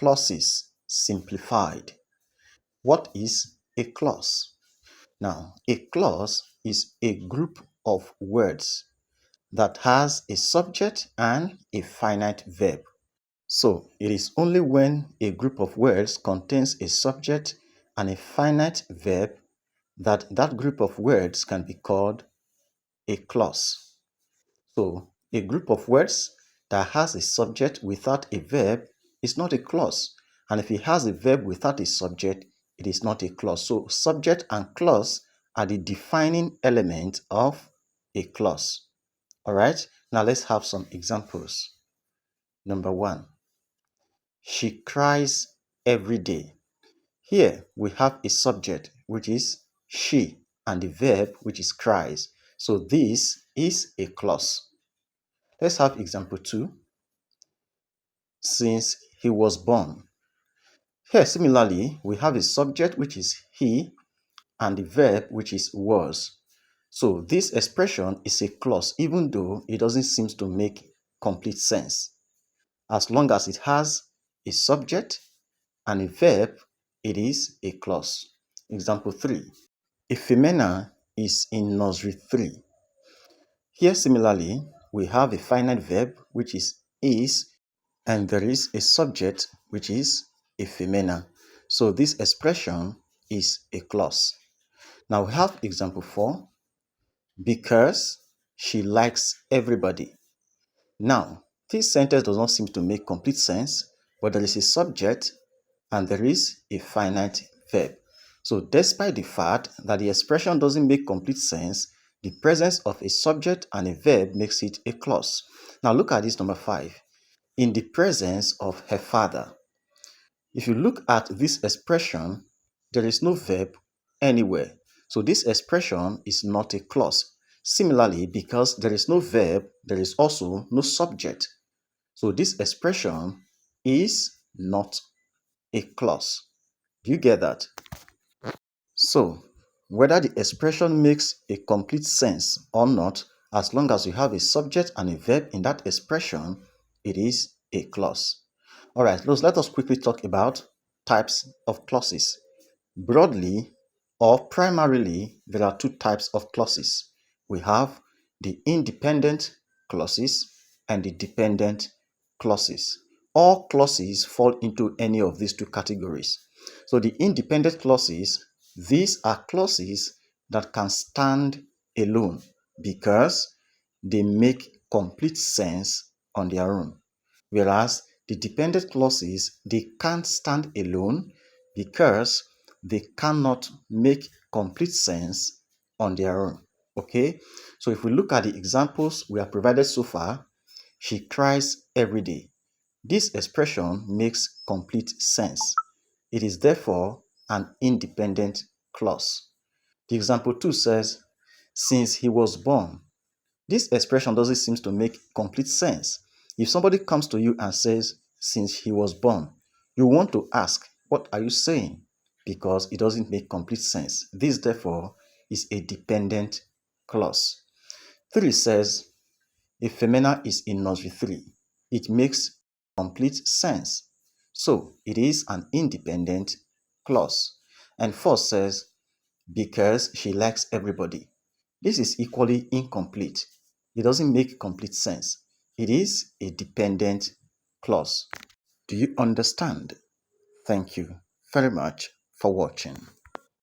Clauses simplified. What is a clause? Now, a clause is a group of words that has a subject and a finite verb. So, it is only when a group of words contains a subject and a finite verb that that group of words can be called a clause. So, a group of words that has a subject without a verb is not a clause. And if it has a verb without a subject, it is not a clause. So, subject and clause are the defining element of a clause. All right, now let's have some examples. Number 1, she cries every day. Here we have a subject, which is she, and the verb, which is cries. So this is a clause. Let's have example 2. Since he was born. Here, similarly, we have a subject, which is he, and the verb, which is was. So this expression is a clause, even though it doesn't seem to make complete sense. As long as it has a subject and a verb, it is a clause. Example 3. Ifemena is in nursery 3. Here, similarly, we have a finite verb, which is, and there is a subject, which is Ifemena. So this expression is a clause. Now we have example 4. Because she likes everybody. Now, this sentence does not seem to make complete sense, but there is a subject and there is a finite verb. So despite the fact that the expression doesn't make complete sense, the presence of a subject and a verb makes it a clause. Now look at this number 5. In the presence of her father. If you look at this expression, there is no verb anywhere. So this expression is not a clause. Similarly, because there is no verb, there is also no subject. So this expression is not a clause. Do you get that? So, whether the expression makes a complete sense or not, as long as you have a subject and a verb in that expression, it is a clause. All right, let us quickly talk about types of clauses. Broadly or primarily, there are 2 types of clauses. We have the independent clauses and the dependent clauses. All clauses fall into any of these 2 categories. So the independent clauses, these are clauses that can stand alone because they make complete sense on their own. Whereas the dependent clauses, they can't stand alone because they cannot make complete sense on their own. Okay, so if we look at the examples we have provided so far, she cries every day. This expression makes complete sense. It is therefore an independent clause. The example 2 says, since he was born. This expression doesn't seem to make complete sense. If somebody comes to you and says, since he was born, you want to ask, what are you saying? Because it doesn't make complete sense. This, therefore, is a dependent clause. 3 says, if Femena is in nursery 3, it makes complete sense. So, it is an independent clause. And 4 says, because she likes everybody. This is equally incomplete. It doesn't make complete sense. It is a dependent clause. Do you understand? Thank you very much for watching.